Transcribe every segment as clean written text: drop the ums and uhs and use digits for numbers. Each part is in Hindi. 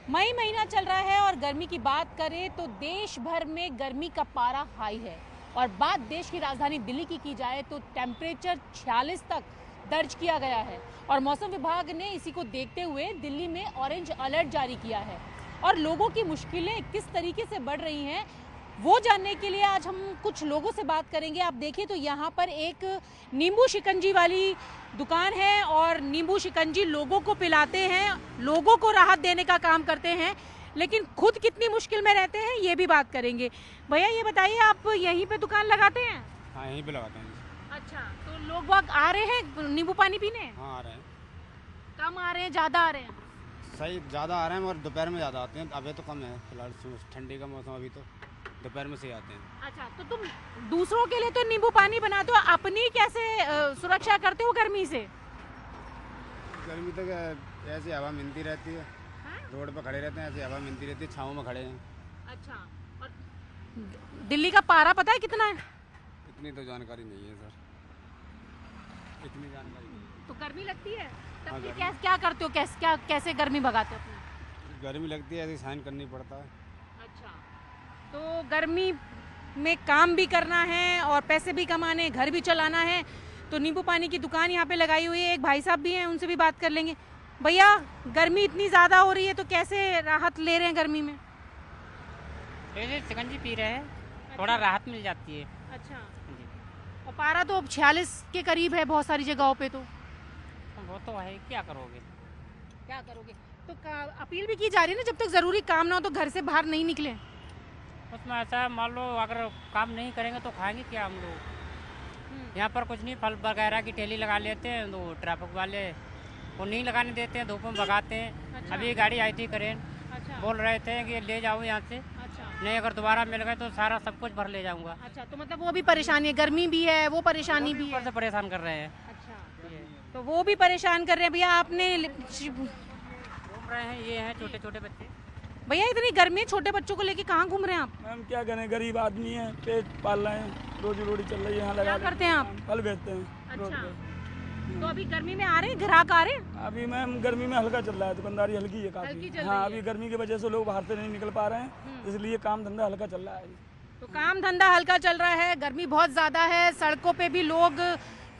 मई महीना चल रहा है और गर्मी की बात करें तो देश भर में गर्मी का पारा हाई है। और बात देश की राजधानी दिल्ली की जाए तो टेम्परेचर 46 तक दर्ज किया गया है। और मौसम विभाग ने इसी को देखते हुए दिल्ली में ऑरेंज अलर्ट जारी किया है। और लोगों की मुश्किलें किस तरीके से बढ़ रही हैं वो जानने के लिए आज हम कुछ लोगों से बात करेंगे। आप देखिए तो यहाँ पर एक नींबू शिकंजी वाली दुकान है और नींबू शिकंजी लोगों को पिलाते हैं, लोगों को राहत देने का काम करते हैं, लेकिन खुद कितनी मुश्किल में रहते हैं ये भी बात करेंगे। भैया ये बताइए, आप यहीं पे दुकान लगाते हैं? हाँ, यहीं पे लगाते हैं। अच्छा, तो लोग बाग आ रहे हैं नींबू पानी पीने? हाँ, आ रहे हैं। कम आ रहे हैं, ज़्यादा आ रहे हैं? सही, ज़्यादा आ रहे हैं और दोपहर में ज़्यादा आते हैं। अभी तो कम है फिलहाल, ठंडी का मौसम, अभी तो दोपहर में से आते हैं। अच्छा, तो तुम दूसरों के लिए तो नींबू पानी बनाते हो, अपनी कैसे सुरक्षा करते हो गर्मी से? गर्मी तक ऐसी हवा मिलती रहती है। हाँ? रोड पर खड़े रहते हैं, ऐसी हवा मिलती रहती है, छाँव में खड़े हैं। अच्छा, और दिल्ली का पारा पता है कितना है? इतनी तो जानकारी नहीं है सर, इतनी जानकारी नहीं है। तो गर्मी लगती है तब हाँ, भी गर्मी। क्या करते हो, कैसे गर्मी भगाते हो अपनी? गर्मी लगती है, ऐसी सहन करनी पड़ता है। अच्छा, तो गर्मी में काम भी करना है और पैसे भी कमाने हैं, घर भी चलाना है, तो नींबू पानी की दुकान यहाँ पे लगाई हुई है। एक भाई साहब भी हैं, उनसे भी बात कर लेंगे। भैया, गर्मी इतनी ज़्यादा हो रही है तो कैसे राहत ले रहे हैं गर्मी में? ये शिकंजी पी रहे हैं, थोड़ा राहत मिल जाती है। अच्छा, जी, और पारा तो अब 46 के करीब है बहुत सारी जगहों पे। तो वो तो है, क्या करोगे। क्या करोगे? तो अपील भी की जा रही है ना, जब तक ज़रूरी काम ना हो तो घर से बाहर नहीं निकले। उसमें ऐसा है, मान लो अगर काम नहीं करेंगे तो खाएंगे क्या हम लोग। यहाँ पर कुछ नहीं, फल वगैरह की ठेली लगा लेते हैं, तो ट्रैफिक वाले वो नहीं लगाने देते हैं, धूप में भगाते हैं। अच्छा। अभी गाड़ी आई थी करें, अच्छा, बोल रहे थे कि ले जाओ यहाँ से, अच्छा, नहीं अगर दोबारा मिल गए तो सारा सब कुछ भर ले जाऊँगा। अच्छा, तो मतलब वो भी परेशानी है, गर्मी भी है, वो परेशानी भी ऊपर है। से परेशान कर रहे हैं। अच्छा, ये तो वो भी परेशान कर रहे हैं। भैया आपने घूम रहे हैं, ये हैं छोटे छोटे बच्चे। भैया इतनी गर्मी है, छोटे बच्चों को लेके कहाँ घूम रहे हैं आप? मैम क्या करें, गरीब आदमी है, पेट पाल रहे हैं, रोजी रोटी चल रही है, यहाँ लगा क्या करते हैं आप? फल बेचते हैं रोड अच्छा, पे। तो अभी गर्मी में आ रहे हैं, ग्राहक आ रहे हैं? अभी मैम गर्मी में हल्का चल रहा है, दुकानदारी हल्की है हल्की काफी। चल हाँ, रही है। अभी गर्मी की वजह से लोग बाहर से नहीं निकल पा रहे हैं, इसलिए काम धंधा हल्का चल रहा है। तो काम धंधा हल्का चल रहा है, गर्मी बहुत ज़्यादा है, सड़कों पे भी लोग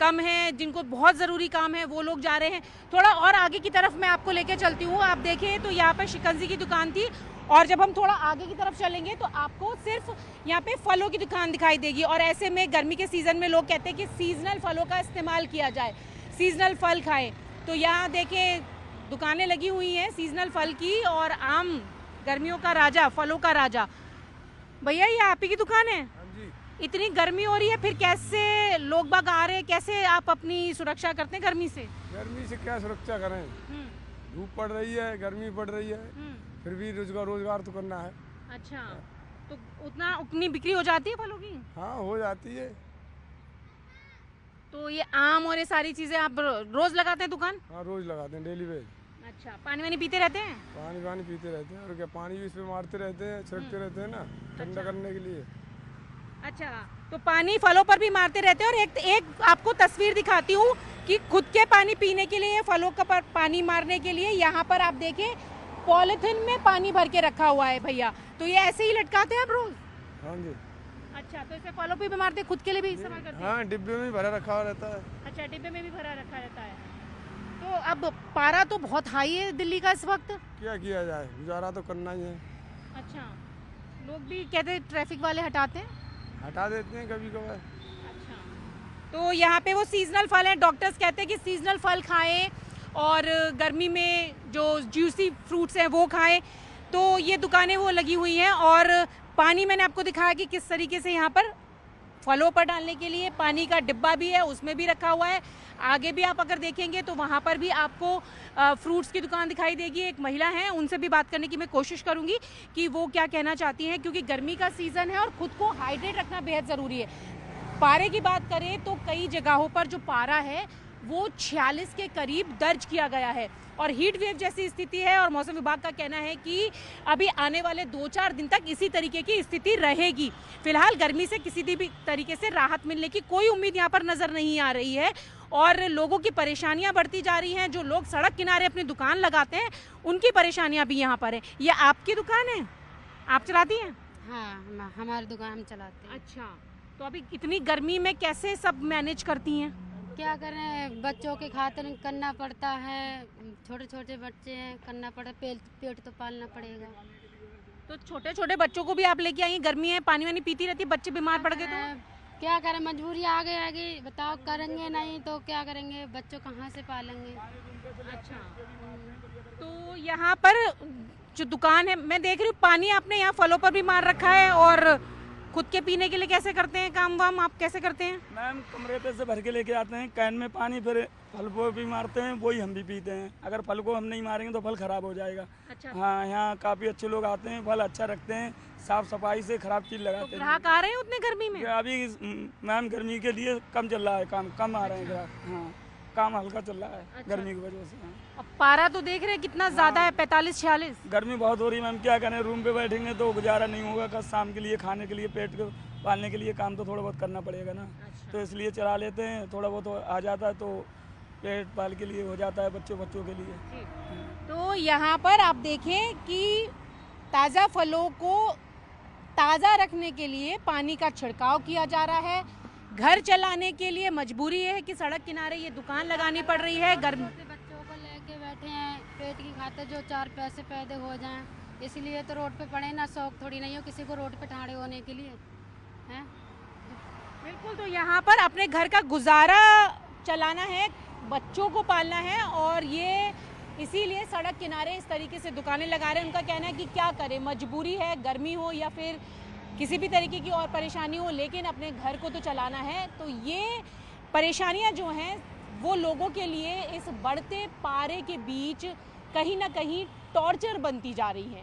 कम हैं, जिनको बहुत ज़रूरी काम है वो लोग जा रहे हैं। थोड़ा और आगे की तरफ मैं आपको लेके चलती हूँ। आप देखें तो यहाँ पर शिकंजी की दुकान थी, और जब हम थोड़ा आगे की तरफ चलेंगे तो आपको सिर्फ यहाँ पे फलों की दुकान दिखाई देगी। और ऐसे में गर्मी के सीज़न में लोग कहते हैं कि सीजनल फलों का इस्तेमाल किया जाए, सीजनल फल खाएं। तो यहाँ देखें दुकानें लगी हुई हैं सीजनल फल की, और आम गर्मियों का राजा, फलों का राजा। भैया ये आप ही की दुकान है? इतनी गर्मी हो रही है, फिर कैसे लोग बाग आ रहे हैं, कैसे आप अपनी सुरक्षा करते हैं गर्मी से? गर्मी से क्या सुरक्षा करें, धूप पड़ रही है, गर्मी पड़ रही है, फिर भी रोजगार तो करना है। अच्छा, तो उतनी बिक्री हो जाती है फलों की? हाँ, हो जाती है। तो ये आम और ये सारी चीजें आप रोज लगाते हैं दुकान? हाँ, रोज लगाते हैं, डेली वेज। अच्छा, पानी वानी पीते रहते हैं? पानी पीते रहते हैं, और क्या, पानी भी इस पे मारते रहते हैं, छिड़कते रहते हैं ना, ठंडा करने के लिए। अच्छा, तो पानी फलों पर भी मारते रहते हैं। और एक आपको तस्वीर दिखाती हूँ कि खुद के पानी पीने के लिए, फलों का पानी मारने के लिए यहाँ पर आप देखें पॉलिथीन में पानी भर के रखा हुआ है भैया। तो ये ऐसे ही लटकाते हैं आप रोज? हाँ जी। अच्छा, तो इसे फलों पे भी मारते हैं, खुद के लिए भी इस्तेमाल करते हैं? हाँ, डिब्बे में भरा रखा हुआ रहता है। अच्छा, डिब्बे में भी भरा रखा रहता है। तो अब पारा तो बहुत हाई है दिल्ली का इस वक्त। क्या किया जाए, गुजारा तो करना ही है। अच्छा, लोग भी कहते हैं ट्रैफिक वाले हटाते हैं? हटा देते हैं कभी कभार। अच्छा, तो यहाँ पे वो सीजनल फल हैं, डॉक्टर्स कहते हैं कि सीजनल फल खाएं और गर्मी में जो जूसी फ्रूट्स हैं वो खाएं। तो ये दुकानें वो लगी हुई हैं, और पानी मैंने आपको दिखाया कि किस तरीके से यहाँ पर फलों पर डालने के लिए पानी का डिब्बा भी है, उसमें भी रखा हुआ है। आगे भी आप अगर देखेंगे तो वहाँ पर भी आपको फ्रूट्स की दुकान दिखाई देगी। एक महिला है, उनसे भी बात करने की मैं कोशिश करूँगी कि वो क्या कहना चाहती हैं, क्योंकि गर्मी का सीज़न है और ख़ुद को हाइड्रेट रखना बेहद ज़रूरी है। पारे की बात करें तो कई जगहों पर जो पारा है वो 46 के करीब दर्ज किया गया है और हीट वेव जैसी स्थिति है। और मौसम विभाग का कहना है कि अभी आने वाले 2-4 दिन तक इसी तरीके की स्थिति रहेगी। फिलहाल गर्मी से किसी भी तरीके से राहत मिलने की कोई उम्मीद यहाँ पर नज़र नहीं आ रही है और लोगों की परेशानियां बढ़ती जा रही हैं। जो लोग सड़क किनारे अपनी दुकान लगाते हैं उनकी परेशानियां भी यहाँ पर है। ये आपकी दुकान है, आप चलाती हैं? हाँ, हमारी दुकान हम चलाते हैं। अच्छा, तो अभी इतनी गर्मी में कैसे सब मैनेज करती हैं? क्या करें, बच्चों के खातिर करना पड़ता है, छोटे छोटे बच्चे हैं, करना पड़ता, पेट तो पालना पड़ेगा। तो छोटे छोटे बच्चों को भी आप लेके आई, गर्मी है, पानी वानी पीती रहती, बच्चे बीमार पड़ गए तो क्या करें, मजबूरी आगे आगे बताओ, करेंगे नहीं तो क्या करेंगे, बच्चों कहाँ से पालेंगे। अच्छा, तो यहाँ पर जो दुकान है मैं देख रही हूँ, पानी आपने यहाँ फलों पर भी मार रखा है और खुद के पीने के लिए कैसे करते हैं काम वाम, आप कैसे करते हैं? मैम कमरे पे से भर के लेके आते हैं कैन में पानी, फिर फल को भी मारते हैं, वही हम भी पीते हैं। अगर फल को हम नहीं मारेंगे तो फल खराब हो जाएगा। अच्छा, हाँ, यहाँ काफ़ी अच्छे लोग आते हैं, फल अच्छा रखते हैं, साफ सफाई से, खराब चीज़ तो लगाते हैं। ग्राहक आ रहे हैं उतने गर्मी में? अभी मैम गर्मी के लिए कम चल रहा है काम, कम आ रहे हैं ग्राहक। हाँ, काम हल्का चल रहा है गर्मी की वजह से। हाँ। अब पारा तो देख रहे हैं कितना ज्यादा है, 45-46। गर्मी बहुत हो रही है मैम, क्या करें, रूम पे बैठेंगे तो गुजारा नहीं होगा। कल शाम के लिए खाने के लिए, पेट को पालने के लिए काम तो थोड़ा बहुत करना पड़ेगा ना। तो इसलिए चला लेते हैं, थोड़ा बहुत आ जाता है तो पेट पाल के लिए हो जाता है, बच्चों के लिए। तो यहाँ पर आप देखें कि ताज़ा फलों को ताज़ा रखने के लिए पानी का छिड़काव किया जा रहा है। घर चलाने के लिए मजबूरी है कि सड़क किनारे ये दुकान लगानी पड़ रही है। गर्म बच्चों को लेके बैठे हैं, पेट की खातिर जो 4 पैसे पैदे हो जाएं, इसलिए तो रोड पे पड़े ना। शौक थोड़ी नहीं हो किसी को रोड पे ठाड़े होने के लिए, हैं? बिल्कुल, तो यहाँ पर अपने घर का गुजारा चलाना है, बच्चों को पालना है और ये इसीलिए सड़क किनारे इस तरीके से दुकानें लगा रहे हैं। उनका कहना है कि क्या करें, मजबूरी है, गर्मी हो या फिर किसी भी तरीके की और परेशानी हो, लेकिन अपने घर को तो चलाना है। तो ये परेशानियां जो हैं वो लोगों के लिए इस बढ़ते पारे के बीच कहीं ना कहीं टॉर्चर बनती जा रही हैं।